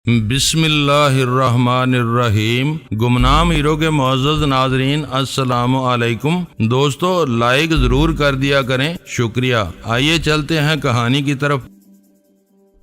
بسم اللہ الرحمن الرحیم۔ گمنام ہیرو کے معزز ناظرین السلام علیکم۔ دوستو لائک ضرور کر دیا کریں، شکریہ۔ آئیے چلتے ہیں کہانی کی طرف۔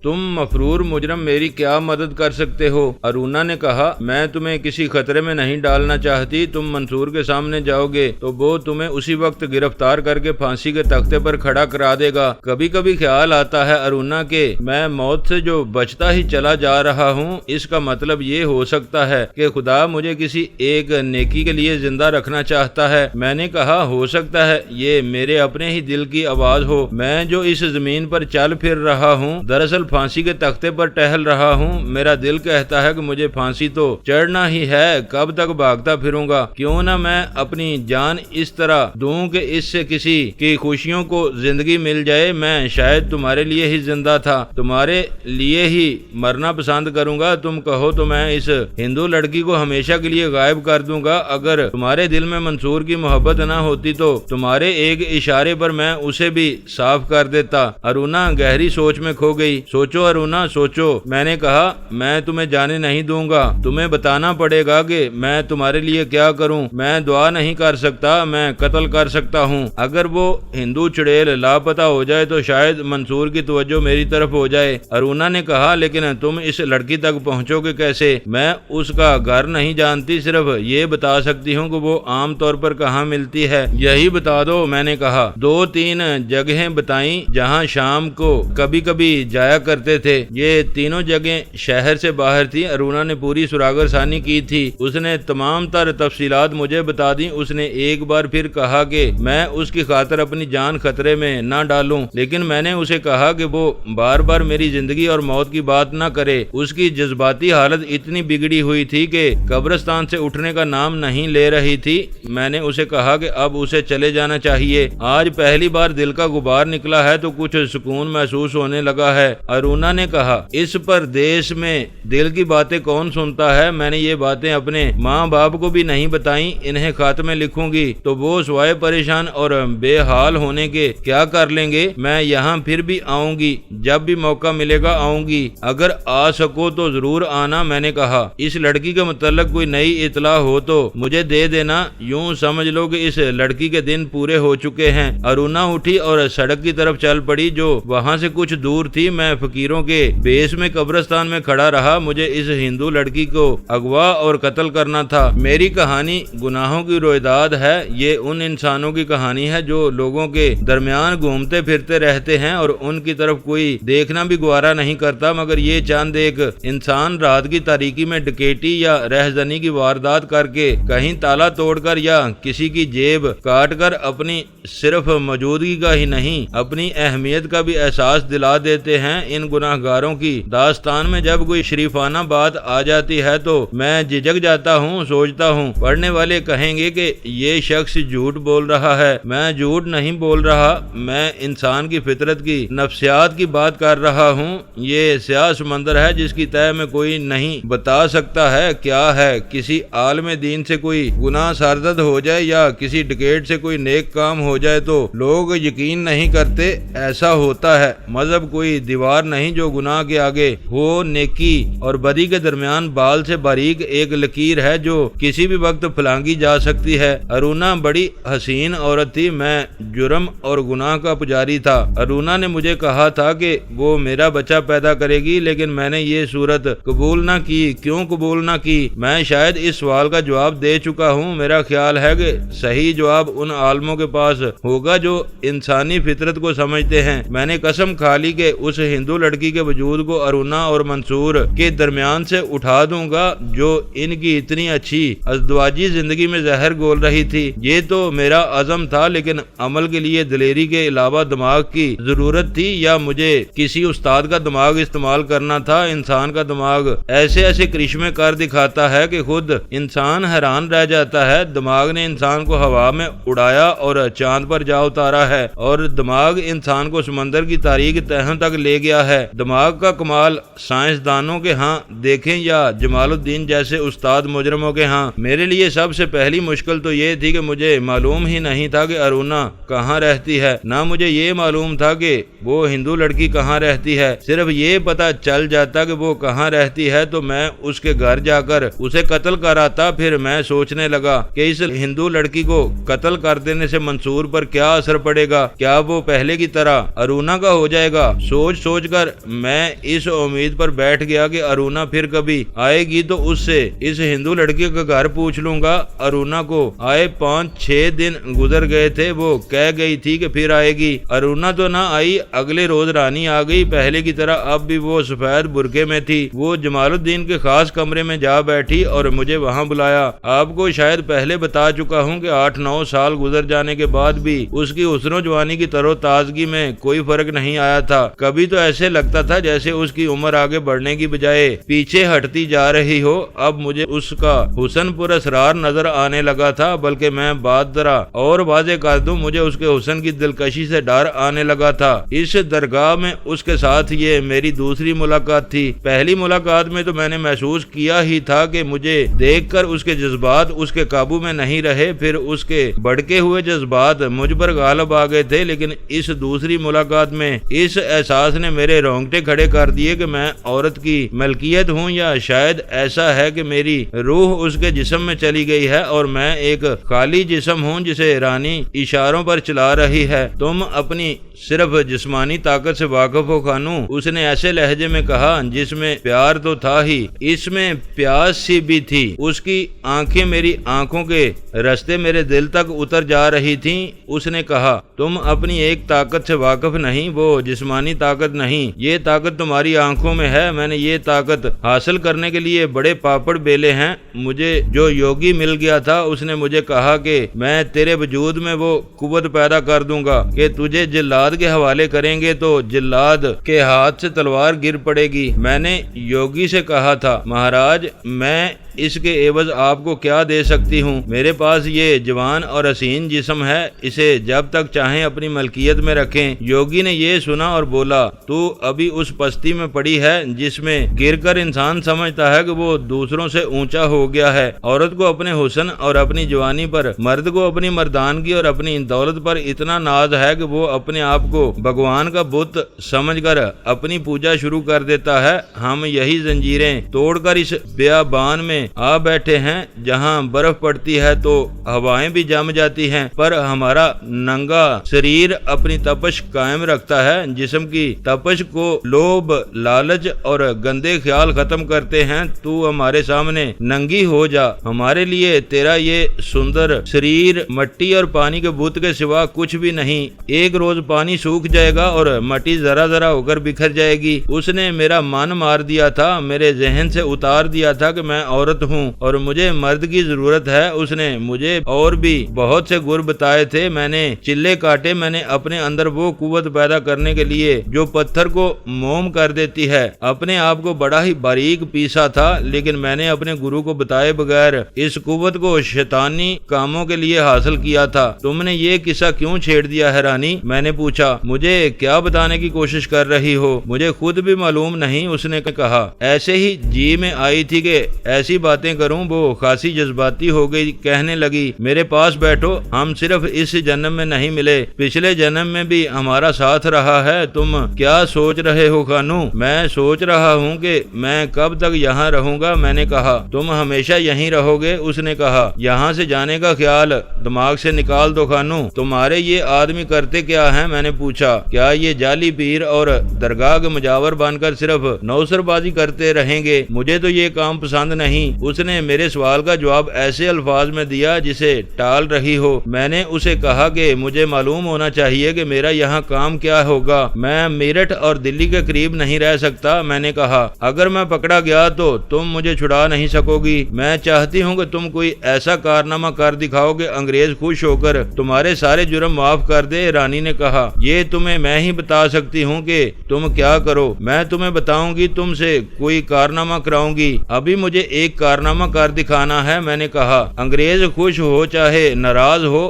تم مفرور مجرم میری کیا مدد کر سکتے ہو؟ ارونا نے کہا، میں تمہیں کسی خطرے میں نہیں ڈالنا چاہتی۔ تم منصور کے سامنے جاؤ گے تو وہ تمہیں اسی وقت گرفتار کر کے پھانسی کے تختے پر کھڑا کرا دے گا۔ کبھی کبھی خیال آتا ہے ارونا کہ میں موت سے جو بچتا ہی چلا جا رہا ہوں، اس کا مطلب یہ ہو سکتا ہے کہ خدا مجھے کسی ایک نیکی کے لیے زندہ رکھنا چاہتا ہے۔ میں نے کہا، ہو سکتا ہے یہ میرے اپنے ہی دل کی آواز ہو۔ میں جو اس زمین پر چل پھر رہا ہوں، دراصل پھانسی کے تختے پر ٹہل رہا ہوں۔ میرا دل کہتا ہے کہ مجھے پھانسی تو چڑھنا ہی ہے، کب تک بھاگتا پھروں گا؟ کیوں نہ میں اپنی جان اس طرح دوں کہ اس سے کسی کی خوشیوں کو زندگی مل جائے۔ میں شاید تمہارے لیے ہی زندہ تھا، تمہارے لیے ہی مرنا پسند کروں گا۔ تم کہو تو میں اس ہندو لڑکی کو ہمیشہ کے لیے غائب کر دوں گا۔ اگر تمہارے دل میں منصور کی محبت نہ ہوتی تو تمہارے ایک اشارے پر میں اسے بھی صاف کر دیتا۔ ارونا گہری سوچ میں کھو گئی۔ سوچو ارونا، سوچو۔ میں نے کہا، میں تمہیں جانے نہیں دوں گا۔ تمہیں بتانا پڑے گا کہ میں تمہارے لیے کیا کروں۔ میں دعا نہیں کر سکتا، میں قتل کر سکتا ہوں۔ اگر وہ ہندو چڑیل لاپتہ ہو جائے تو شاید منصور کی توجہ میری طرف ہو جائے۔ ارونا نے کہا، لیکن تم اس لڑکی تک پہنچو گے کیسے؟ میں اس کا گھر نہیں جانتی، صرف یہ بتا سکتی ہوں کہ وہ عام طور پر کہاں ملتی ہے۔ یہی بتا دو۔ میں نے کہا، 2-3 جگہیں بتائیں جہاں شام کو کبھی کبھی جایا کرتے تھے۔ یہ تینوں جگہیں شہر سے باہر تھی۔ ارونا نے پوری سراغر ثانی کی تھی۔ اس نے تمام تر تفصیلات مجھے بتا دیں۔ اس نے ایک بار پھر کہا کہ میں اس کی خاطر اپنی جان خطرے میں نہ ڈالوں، لیکن میں نے اسے کہا کہ وہ بار بار میری زندگی اور موت کی بات نہ کرے۔ اس کی جذباتی حالت اتنی بگڑی ہوئی تھی کہ قبرستان سے اٹھنے کا نام نہیں لے رہی تھی۔ میں نے اسے کہا کہ اب اسے چلے جانا چاہیے۔ آج پہلی بار دل کا غبار نکلا ہے تو کچھ سکون محسوس ہونے لگا ہے۔ ارونا نے کہا، اس پردیس میں دل کی باتیں کون سنتا ہے؟ میں نے یہ باتیں اپنے ماں باپ کو بھی نہیں بتائیں۔ انہیں خط میں لکھوں گی تو وہ سوائے پریشان اور بے حال ہونے کے کیا کر لیں گے؟ میں یہاں پھر بھی آؤں گی، جب بھی موقع ملے گا آؤں گی۔ اگر آ سکو تو ضرور آنا۔ میں نے کہا، اس لڑکی کے متعلق کوئی نئی اطلاع ہو تو مجھے دے دینا۔ یوں سمجھ لو کہ اس لڑکی کے دن پورے ہو چکے ہیں۔ ارونا اٹھی اور سڑک کی طرف چل پڑی جو وہاں سے کچھ دور تھی۔ میں فقیروں کے بیس میں قبرستان میں کھڑا رہا۔ مجھے اس ہندو لڑکی کو اغوا اور قتل کرنا تھا۔ میری کہانی گناہوں کی رویداد ہے۔ یہ ان انسانوں کی کہانی ہے جو لوگوں کے درمیان گھومتے پھرتے رہتے ہیں اور ان کی طرف کوئی دیکھنا بھی گوارا نہیں کرتا، مگر یہ چند ایک انسان رات کی تاریکی میں ڈکیٹی یا رہزنی کی واردات کر کے، کہیں تالا توڑ کر یا کسی کی جیب کاٹ کر اپنی صرف موجودگی کا ہی نہیں، اپنی اہمیت کا بھی احساس دلا دیتے ہیں۔ ان گناہ گاروں کی داستان میں جب کوئی شریفانہ بات آ جاتی ہے تو میں جھجک جاتا ہوں۔ سوچتا ہوں پڑھنے والے کہیں گے کہ یہ شخص جھوٹ بول رہا ہے۔ میں جھوٹ نہیں بول رہا، میں انسان کی فطرت کی نفسیات کی بات کر رہا ہوں۔ یہ سیاہ سمندر ہے جس کی تہہ میں کوئی نہیں بتا سکتا ہے کیا ہے۔ کسی عالم دین سے کوئی گناہ سرزد ہو جائے یا کسی ڈکیٹ سے کوئی نیک کام ہو جائے تو لوگ یقین نہیں کرتے۔ ایسا ہوتا ہے۔ مذہب کوئی دیوار نہیں جو گناہ کے آگے ہو۔ نیکی اور بدی کے درمیان بال سے باریک ایک لکیر ہے جو کسی بھی وقت پھلانگی جا سکتی ہے۔ ارونا بڑی حسین عورت تھی۔ میں جرم اور گناہ کا پجاری تھا۔ ارونا نے مجھے کہا تھا کہ وہ میرا بچہ پیدا کرے گی، لیکن میں نے یہ صورت قبول نہ کی۔ کیوں قبول نہ کی؟ میں شاید اس سوال کا جواب دے چکا ہوں۔ میرا خیال ہے کہ صحیح جواب ان عالموں کے پاس ہوگا جو انسانی فطرت کو سمجھتے ہیں۔ میں نے قسم کھا لی کہ اس ہندو لڑکی کے وجود کو ارونا اور منصور کے درمیان سے اٹھا دوں گا جو ان کی اتنی اچھی ازدواجی زندگی میں زہر گھول رہی تھی۔ یہ تو میرا عزم تھا، لیکن عمل کے لیے دلیری کے علاوہ دماغ کی ضرورت تھی، یا مجھے کسی استاد کا دماغ استعمال کرنا تھا۔ انسان کا دماغ ایسے ایسے کرشمے کر دکھاتا ہے کہ خود انسان حیران رہ جاتا ہے۔ دماغ نے انسان کو ہوا میں اڑایا اور چاند پر جا اتارا ہے، اور دماغ انسان کو سمندر کی تاریک تہوں تک لے گیا ہوتا ہے۔ دماغ کا کمال سائنسدانوں کے ہاں دیکھیں یا جمال الدین جیسے استاد مجرموں کے ہاں۔ میرے لیے سب سے پہلی مشکل تو یہ تھی کہ مجھے معلوم ہی نہیں تھا کہ ارونا کہاں رہتی ہے، نہ مجھے یہ معلوم تھا کہ وہ ہندو لڑکی کہاں رہتی ہے۔ صرف یہ پتا چل جاتا کہ وہ کہاں رہتی ہے تو میں اس کے گھر جا کر اسے قتل کراتا۔ پھر میں سوچنے لگا کہ اس ہندو لڑکی کو قتل کر دینے سے منصور پر کیا اثر پڑے گا، کیا وہ پہلے کی طرح ارونا کا ہو جائے گا۔ سوچ کر میں اس امید پر بیٹھ گیا کہ ارونا پھر کبھی آئے گی تو اس سے اس ہندو لڑکی کا گھر پوچھ لوں گا۔ ارونا کو آئے 5-6 دن گزر گئے تھے، وہ کہہ گئی تھی کہ پھر آئے گی۔ ارونا تو نہ آئی، اگلے روز رانی آ گئی، پہلے کی طرح اب بھی وہ سفید برقعے میں تھی۔ وہ جمال الدین کے خاص کمرے میں جا بیٹھی اور مجھے وہاں بلایا۔ آپ کو شاید پہلے بتا چکا ہوں کہ 8-9 سال گزر جانے کے بعد بھی اس کی حسن و جوانی کی تر و تازگی میں کوئی فرق نہیں آیا تھا۔ کبھی تو ایسے لگتا تھا جیسے اس کی عمر آگے بڑھنے کی بجائے پیچھے ہٹتی جا رہی ہو۔ اب مجھے اس کا حسن پر اسرار نظر آنے لگا تھا، بلکہ میں بات ذرا اور واضح کر دوں، مجھے اس کے حسن کی دلکشی سے ڈر آنے لگا تھا۔ اس درگاہ میں اس کے ساتھ یہ میری دوسری ملاقات تھی۔ پہلی ملاقات میں تو میں نے محسوس کیا ہی تھا کہ مجھے دیکھ کر اس کے جذبات اس کے قابو میں نہیں رہے، پھر اس کے بڑکے ہوئے جذبات مجھ پر غالب آ گئے تھے۔ لیکن اس دوسری ملاقات میں اس احساس نے میرے رونگٹے کھڑے کر دیے کہ میں عورت کی ملکیت ہوں، یا شاید ایسا ہے کہ میری روح اس کے جسم میں چلی گئی ہے اور میں ایک خالی جسم ہوں جسے رانی اشاروں پر چلا رہی ہے۔ تم اپنی صرف جسمانی طاقت سے واقف ہو خانو، اس نے ایسے لہجے میں کہا جس میں پیار تو تھا ہی، اس میں پیاس سی بھی تھی۔ اس کی آنکھیں میری آنکھوں کے رستے میرے دل تک اتر جا رہی تھیں۔ اس نے کہا تم اپنی ایک طاقت سے واقف نہیں، وہ جسمانی طاقت نہیں، یہ طاقت تمہاری آنکھوں میں ہے۔ میں نے یہ طاقت حاصل کرنے کے لیے بڑے پاپڑ بیلے ہیں۔ مجھے جو یوگی مل گیا تھا اس نے مجھے کہا کہ میں تیرے وجود میں وہ قوت پیدا کر دوں گا کہ تجھے جلاد کے حوالے کریں گے تو جلاد کے ہاتھ سے تلوار گر پڑے گی۔ میں نے یوگی سے کہا تھا مہاراج میں اس کے عوض آپ کو کیا دے سکتی ہوں؟ میرے پاس یہ جوان اور حسین جسم ہے، اسے جب تک چاہیں اپنی ملکیت میں رکھیں۔ یوگی نے یہ سنا اور بولا تو ابھی اس پستی میں پڑی ہے جس میں گر کر انسان سمجھتا ہے کہ وہ دوسروں سے اونچا ہو گیا ہے۔ عورت کو اپنے حسن اور اپنی جوانی پر، مرد کو اپنی مردانگی اور اپنی دولت پر اتنا ناز ہے کہ وہ اپنے آپ کو بھگوان کا بت سمجھ کر اپنی پوجا شروع کر دیتا ہے۔ ہم یہی زنجیریں توڑ کر اس بیابان میں آ بیٹھے ہیں جہاں برف پڑتی ہے تو ہوائیں بھی جم جاتی ہیں، پر ہمارا ننگا شریر اپنی تپش قائم رکھتا ہے۔ جسم کی تپش کو لوبھ، لالچ اور گندے خیال ختم کرتے ہیں۔ تو ہمارے سامنے ننگی ہو جا، ہمارے لیے تیرا یہ سندر شریر مٹی اور پانی کے بت کے سوا کچھ بھی نہیں۔ ایک روز پانی سوکھ جائے گا اور مٹی ذرا ذرا ہو کر بکھر جائے گی۔ اس نے میرا من مار دیا تھا، میرے ذہن سے اتار دیا تھا کہ میں عورت ہوں اور مجھے مرد کی ضرورت ہے۔ اس نے مجھے اور بھی بہت سے گر بتائے تھے، میں نے چلے کاٹے۔ میں نے اپنے اندر وہ قوت پیدا کرنے کے لیے جو پتھر کو موم کر دیتی ہے اپنے آپ کو بڑا ہی باریک پیسا تھا، لیکن میں نے اپنے گرو کو بتائے بغیر اس قوت کو شیطانی کاموں کے لیے حاصل کیا تھا۔ تم نے یہ قصہ کیوں چھیڑ دیا ہے رانی؟ میں نے پوچھا۔ مجھے کیا بتانے کی کوشش کر رہی ہو؟ مجھے خود بھی معلوم نہیں، اس نے کہا۔ ایسے ہی جی میں آئی تھی کہ ایسی باتیں کروں، وہ خاصی جذباتی ہو گئی، کہنے لگی میرے پاس بیٹھو، ہم صرف اس جنم میں نہیں ملے، پچھلے جنم میں بھی ہمارا ساتھ رہا ہے۔ تم کیا سوچ رہے ہو خانو؟ میں سوچ رہا ہوں کہ میں کب تک یہاں رہوں گا۔ میں نے کہا تم ہمیشہ یہیں رہو گے؟ اس نے کہا یہاں سے جانے کا خیال دماغ سے نکال دو خانو۔ تمہارے یہ آدمی کرتے کیا ہیں؟ میں نے پوچھا۔ کیا یہ جعلی پیر اور درگاہ کے مجاور بن کر صرف نوسر بازی کرتے رہیں گے؟ مجھے تو یہ کام پسند نہیں۔ اس نے میرے سوال کا جواب ایسے الفاظ میں دیا جسے ٹال رہی ہو۔ میں نے اسے کہا کہ مجھے معلوم ہونا چاہیے کہ میرا یہاں کام کیا ہوگا، میں میرٹھ اور دلی کے قریب نہیں رہ سکتا۔ میں نے کہا اگر میں پکڑا گیا تو تم مجھے چھڑا نہیں سکو گی۔ میں چاہتی ہوں کہ تم کوئی ایسا کارنامہ کر دکھاؤ کہ انگریز خوش ہو کر تمہارے سارے جرم معاف کر دے۔ رانی نے کہا یہ تمہیں میں ہی بتا سکتی ہوں کہ تم کیا کرو۔ میں تمہیں بتاؤں گی، تم سے کوئی کارنامہ کراؤں گی۔ ابھی مجھے ایک کارنامہ کر دکھانا ہے۔ میں نے کہا انگریز خوش ہو چاہے ناراض ہو،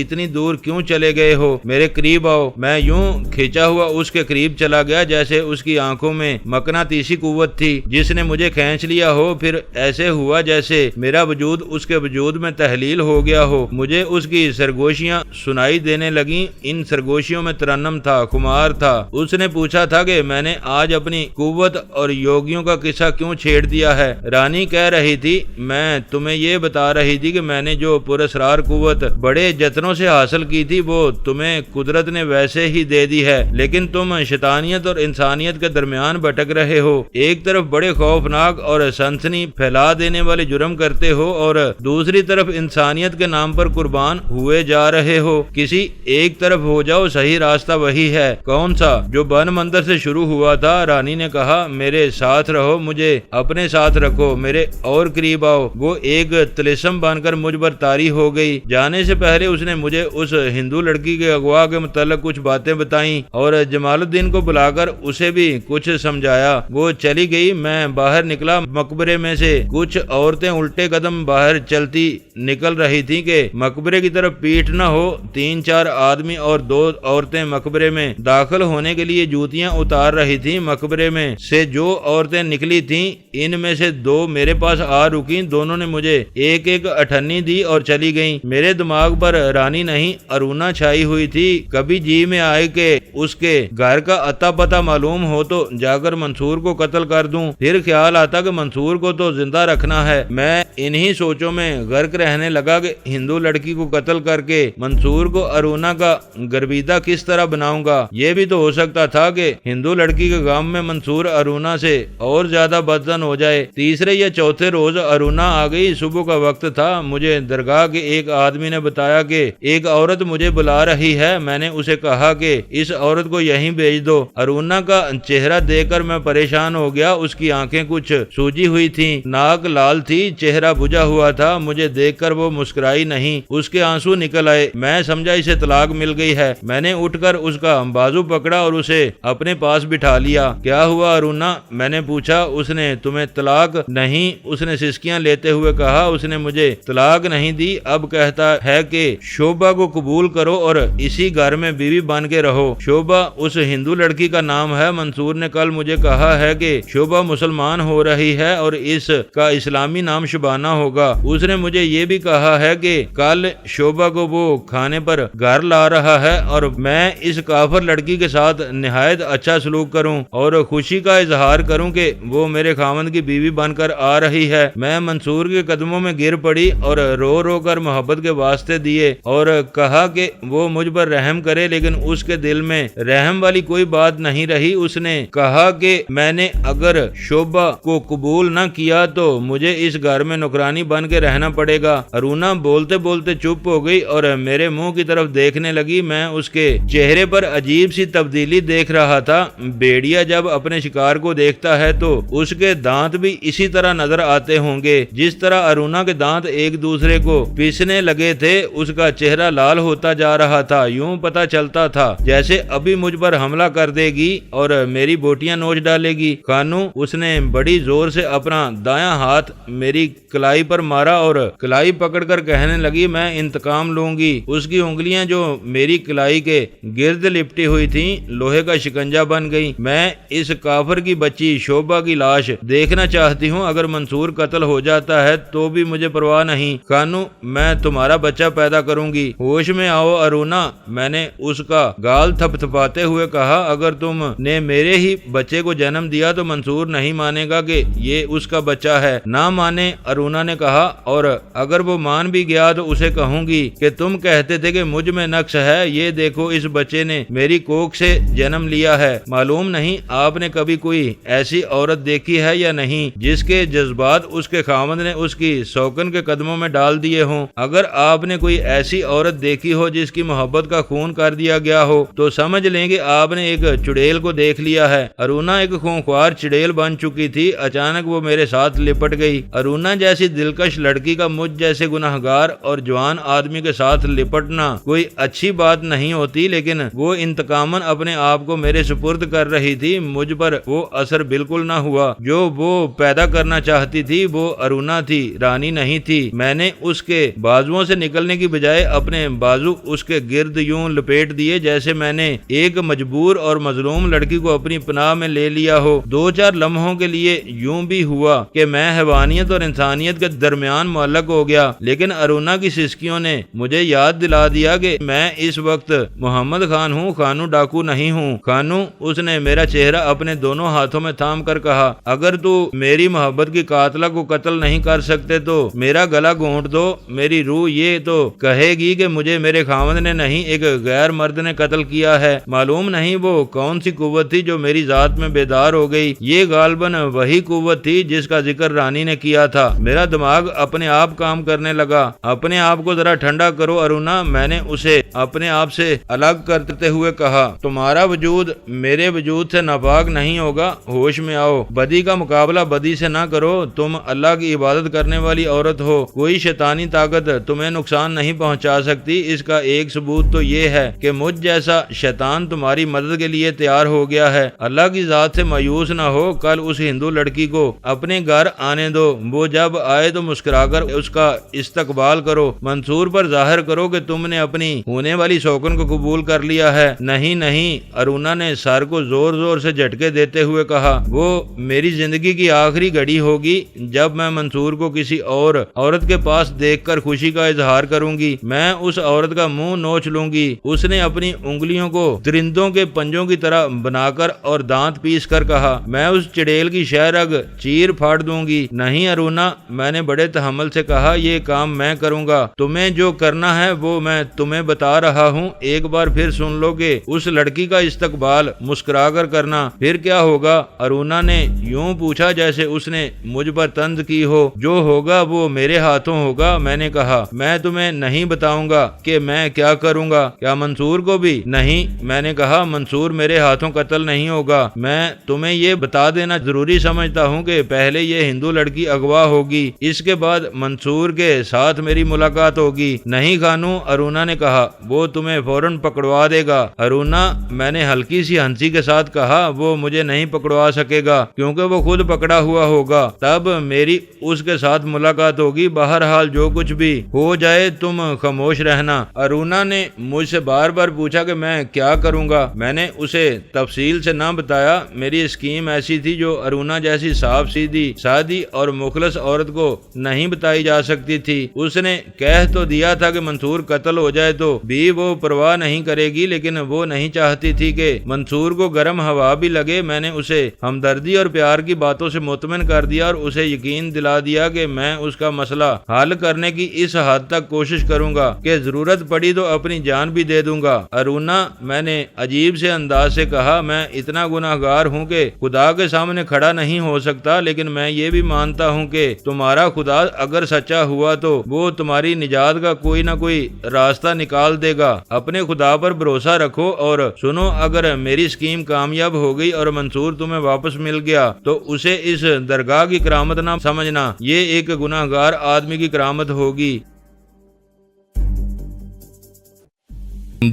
اتنی دور کیوں چلے گئے ہو؟ میرے قریب آؤ۔ میں یوں کھینچا ہوا اس کے قریب چلا گیا جیسے اس کی آنکھوں میں مقناطیسی قوت تھی جس نے مجھے کھینچ لیا ہو، پھر ایسے ہوا جیسے میرا وجود اس کے وجود میں تحلیل ہو گیا ہو۔ مجھے اس کی سرگوشیاں سنائی دینے لگیں، ان سرگوشیوں میں ترنم تھا، خمار تھا۔ اس نے پوچھا تھا کہ میں نے آج اپنی قوت اور یوگیوں کا قصہ کیوں چھیڑ دیا ہے؟ رانی کہہ رہی تھی، میں تمہیں یہ بتا رہی تھی کہ میں نے جو پراسرار قوت بڑے جتنوں سے حاصل کی تھی وہ تمہیں قدرت نے ویسے ہی دے دی ہے، لیکن تم شیطانیت اور انسانیت کے درمیان بھٹک رہے ہو۔ ایک طرف بڑے خوفناک اور سنسنی پھیلا دینے والے جرم کرتے ہو اور دوسری طرف انسانیت کے نام پر قربان ہوئے جا رہے ہو۔ کسی ایک طرف ہو جاؤ، صحیح راستہ وہی ہے۔ کون سا؟ جو بن مندر سے شروع ہوا تھا۔ رانی نے کہا، میرے ساتھ رہو، مجھے اپنے ساتھ رکھو، میرے اور قریب آؤ۔ وہ ایک طلسم بن کر مجھ پر طاری ہو گئی۔ جانے سے پہلے اس نے مجھے اس ہندو لڑکی کے اغوا کے متعلق کچھ باتیں بتائیں اور جمال الدین کو بلا کر اسے بھی کچھ سمجھایا۔ وہ چلی گئی۔ میں باہر نکلا۔ مقبرے میں سے کچھ عورتیں الٹے قدم باہر چلتی نکل رہی تھیں کہ مقبرے کی طرف پیٹ نہ ہو۔ 3-4 آدمی اور 2 عورتیں مقبرے میں داخل ہونے کے لیے جوتیاں اتار رہی تھیں۔ مقبرے میں سے جو عورتیں نکلی تھیں ان میں سے 2 میرے پاس آ رکیں۔ دونوں نے مجھے ایک اٹھنی دی اور چلی گئیں۔ میرے دماغ پر رانی نہیں ارونا چھائی ہوئی تھی۔ کبھی جی میں آئے کہ اس کے گھر کا اتا پتہ معلوم ہو تو جا کر منصور کو قتل کر دوں۔ پھر خیال آتا کہ منصور کو تو زندہ رکھنا ہے۔ میں انہی سوچوں میں غرق رہنے لگا کہ ہندو لڑکی کو قتل کر کے منصور کو ارونا کا گرویدہ کس طرح بناؤں گا۔ یہ بھی تو ہو سکتا تھا کہ ہندو لڑکی کے غم میں منصور ارونا سے اور زیادہ بدظن ہو جائے۔ تیسرے یا چوتھے روز ارونا آ گئی۔ صبح کا وقت تھا۔ مجھے درگاہ کے ایک آدمی نے بتایا کہ ایک عورت مجھے بلا رہی ہے۔ میں نے اسے کہا کہ اس عورت کو یہیں بھیج دو۔ ارونا کا چہرہ دیکھ کر میں پریشان ہو گیا۔ اس کی آنکھیں کچھ سوجی ہوئی تھیں، ناک لال تھی، چہرہ بجھا ہوا تھا۔ مجھے دیکھ کر وہ مسکرائی نہیں، اس کے آنسو نکل آئے۔ میں سمجھا اسے طلاق مل گئی ہے۔ میں نے اٹھ کر اس کا بازو پکڑا اور اسے اپنے پاس بٹھا لیا۔ کیا ہوا ارونا؟ میں نے پوچھا۔ اس نے تمہیں طلاق نہیں؟ اس نے سسکیاں لیتے ہوئے کہا، اس نے مجھے طلاق نہیں دی، اب کہتا ہے کہ شوبھا کو قبول کرو اور اسی گھر میں بیوی بن کے رہو۔ شوبھا اس ہندو لڑکی کا نام ہے۔ منصور نے کل مجھے کہا ہے کہ شوبھا مسلمان ہو رہی ہے اور اس کا اسلامی نام شبانہ ہوگا۔ اس نے مجھے یہ بھی کہا ہے کہ کل شوبھا کو وہ کھانے پر گھر لا رہا ہے اور میں اس کافر لڑکی کے ساتھ نہایت اچھا سلوک کروں اور خوشی کا اظہار کروں کہ وہ میرے خاوند کی بیوی بن کر آ رہی ہے۔ میں منصور کے قدموں میں گر پڑی اور رو رو کر محبت کے واسطے دیے اور کہا کہ وہ مجھ پر رحم کرے، لیکن اس کے دل میں رحم والی کوئی بات نہیں رہی۔ اس نے کہا کہ میں نے اگر شوبھا کو قبول نہ کیا تو مجھے اس گھر میں نوکرانی بن کے رہنا پڑے گا۔ ارونا بولتے بولتے چپ ہو گئی اور میرے منہ کی طرف دیکھنے لگی۔ میں اس کے چہرے پر عجیب سی تبدیلی دیکھ رہا تھا۔ بھیڑیا جب اپنے شکار کو دیکھتا ہے تو اس کے دانت بھی اسی طرح نظر آتے ہوں گے جس طرح ارونا کے دانت ایک دوسرے کو پیسنے لگے تھے۔ اس کا چہرہ لال ہوتا جا رہا تھا۔ یوں پتا چلتا تھا جیسے ابھی مجھ پر حملہ کر دے گی اور میری بوٹیاں نوچ ڈالے گی۔ خانو، اس نے بڑی زور سے اپنا دایاں ہاتھ میری کلائی پر مارا اور کلائی پکڑ کر کہنے لگی، میں انتقام لوں گی۔ اس کی انگلیاں جو میری کلائی کے گرد لپٹی ہوئی تھیں لوہے کا شکنجا بن گئی۔ میں اس کافر کی بچی شوبھا کی لاش دیکھنا چاہتی ہوں۔ اگر منصور قتل ہو جاتا ہے تو بھی مجھے پرواہ نہیں۔ خانو، میں تمہارا بچہ پیدا کروں گی۔ ہوش میں آؤ ارونا، میں نے اس کا گال تھپ تھپاتے ہوئے کہا، اگر تم نے میرے ہی بچے کو جنم دیا تو منصور نہیں مانے گا کہ یہ اس کا بچہ ہے۔ نہ مانے، ارونا نے کہا، اور اگر وہ مان بھی گیا تو اسے کہوں گی کہ تم کہتے تھے کہ مجھ میں نقص ہے۔ یہ دیکھو، اس بچے نے میری کوکھ سے جنم لیا ہے۔ معلوم نہیں آپ نے کبھی کوئی ایسی عورت دیکھی ہے یا نہیں جس کے جذبات اس کے خاوند نے اس کی سوکن کے قدموں میں ڈال دیے ہوں۔ اگر آپ نے کوئی ایسی عورت دیکھی ہو جس کی محبت کا خون کر دیا گیا ہو تو سمجھ لیں کہ آپ نے ایک چڑیل کو دیکھ لیا ہے۔ ارونا ایک خونخوار چڑیل بن چکی تھی۔ اچانک وہ میرے ساتھ لپٹ گئی۔ ارونا جیسی دلکش لڑکی کا مجھ جیسے گناہگار اور جوان آدمی کے ساتھ لپٹنا کوئی اچھی بات نہیں ہوتی، لیکن وہ انتقاماً اپنے آپ کو میرے سپرد کر رہی تھی۔ مجھ پر وہ اثر بالکل نہ ہوا۔ جو وہ پیدا کرنا چاہتی تھی وہ ارونا ارونا تھی، رانی نہیں تھی۔ میں نے اس کے بازوؤں سے نکلنے کی بجائے اپنے بازو اس کے گرد یوں لپیٹ دیے جیسے میں نے ایک مجبور اور مظلوم لڑکی کو اپنی پناہ میں لے لیا ہو۔ 2-4 لمحوں کے لیے یوں بھی ہوا کہ میں حیوانیت اور انسانیت کے درمیان معلق ہو گیا، لیکن ارونا کی سسکیوں نے مجھے یاد دلا دیا کہ میں اس وقت محمد خان ہوں، خانو ڈاکو نہیں ہوں۔ خانو، اس نے میرا چہرہ اپنے دونوں ہاتھوں میں تھام کر کہا، اگر تو میری محبت کی قاتلہ کو قتل نہیں کر سکتے تو میرا گلا گھونٹ دو۔ میری روح یہ تو کہے گی کہ مجھے میرے خاوند نے نہیں، ایک غیر مرد نے قتل کیا ہے۔ معلوم نہیں وہ کون سی قوت تھی جو میری ذات میں بیدار ہو گئی۔ یہ غالباً وہی قوت تھی جس کا ذکر رانی نے کیا تھا۔ میرا دماغ اپنے آپ کام کرنے لگا۔ اپنے آپ کو ذرا ٹھنڈا کرو ارونا، میں نے اسے اپنے آپ سے الگ کرتے ہوئے کہا۔ تمہارا وجود میرے وجود سے ناپاک نہیں ہوگا، ہوش میں آؤ۔ بدی کا مقابلہ بدی سے نہ کرو، تم اللہ کی عبادت کرنے والی عورت ہو، کوئی شیطانی طاقت تمہیں نقصان نہیں پہنچا سکتی۔ اس کا ایک ثبوت تو یہ ہے کہ مجھ جیسا شیطان تمہاری مدد کے لیے تیار ہو گیا ہے۔ اللہ کی ذات سے مایوس نہ ہو، کل اس ہندو لڑکی کو اپنے گھر آنے دو، وہ جب آئے تو مسکرا کر اس کا استقبال کرو، منصور پر ظاہر کرو کہ تم نے اپنی ہونے والی شوکن کو قبول کر لیا ہے۔ نہیں نہیں، ارونا نے سر کو زور زور سے جھٹکے دیتے ہوئے کہا، وہ میری زندگی کی آخری گھڑی ہوگی جب میں منصور کو کسی اور عورت کے پاس دیکھ کر خوشی کا اظہار کروں گی۔ میں اس عورت کا منہ نوچ لوں گی۔ اس نے اپنی انگلیوں کو درندوں کے پنجوں کی طرح بنا کر اور دانت پیس کر کہا، میں اس چڑیل کی شہرگ چیر پھاڑ دوں گی۔ نہیں ارونا، میں نے بڑے تحمل سے کہا، یہ کام میں کروں گا۔ تمہیں جو کرنا ہے وہ میں تمہیں بتا رہا ہوں، ایک بار پھر سن لو کہ اس لڑکی کا استقبال مسکرا کر کرنا۔ پھر کیا ہوگا؟ ارونا نے یوں پوچھا جیسے اس نے مجھ پر طنز کی ہو۔ جو ہوگا وہ میرے ہاتھوں ہوگا، میں نے کہا۔ میں تمہیں نہیں بتاؤں گا کہ میں کیا کروں گا۔ کیا منصور کو بھی؟ نہیں، میں نے کہا، منصور میرے ہاتھوں قتل نہیں ہوگا۔ میں تمہیں یہ بتا دینا ضروری سمجھتا ہوں کہ پہلے یہ ہندو لڑکی اغوا ہوگی، اس کے بعد منصور کے ساتھ میری ملاقات ہوگی۔ نہیں خانو، ارونا نے کہا، وہ تمہیں فوراً پکڑوا دے گا۔ ارونا، میں نے ہلکی سی ہنسی کے ساتھ کہا، وہ مجھے نہیں پکڑوا سکے گا کیونکہ وہ خود پکڑا ہوا ہوگا، تب میری اس کے ساتھ ملاقات ہوگی۔ بہرحال جو کچھ بھی ہو جائے تم خاموش رہنا۔ ارونا نے مجھ سے بار بار پوچھا کہ میں کیا کروں گا۔ میں نے اسے تفصیل سے نہ بتایا۔ میری اسکیم ایسی تھی جو ارونا جیسی صاف سیدھی، سادی اور مخلص عورت کو نہیں بتائی جا سکتی تھی۔ اس نے کہہ تو دیا تھا کہ منصور قتل ہو جائے تو بھی وہ پرواہ نہیں کرے گی، لیکن وہ نہیں چاہتی تھی کہ منصور کو گرم ہوا بھی لگے۔ میں نے اسے ہمدردی اور پیار کی باتوں سے مطمئن کر دیا اور اسے یقین دلا دیا کہ میں اس کا مسئلہ حل کرنے کی اس حد تک کوشش کروں گا کہ ضرورت پڑی تو اپنی جان بھی دے دوں گا۔ ارونا، میں نے عجیب سے انداز سے کہا، میں اتنا گناہگار ہوں کہ خدا کے سامنے کھڑا نہیں ہو سکتا، لیکن میں یہ بھی مانتا ہوں کہ تمہارا خدا اگر سچا ہوا تو وہ تمہاری نجات کا کوئی نہ کوئی راستہ نکال دے گا۔ اپنے خدا پر بھروسہ رکھو اور سنو، اگر میری اسکیم کامیاب ہو گئی اور منصور تمہیں واپس مل گیا تو اسے اس درگاہ کی کرامت نہ سمجھنا، یہ ایک گناہگار آدمی کی کرامت ہوگی۔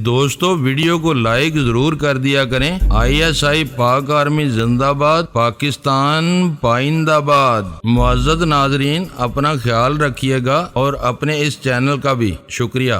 دوستو، ویڈیو کو لائک ضرور کر دیا کریں۔ ISI پاک آرمی زندہ باد، پاکستان پائندہ باد۔ معزز ناظرین، اپنا خیال رکھیے گا اور اپنے اس چینل کا بھی شکریہ۔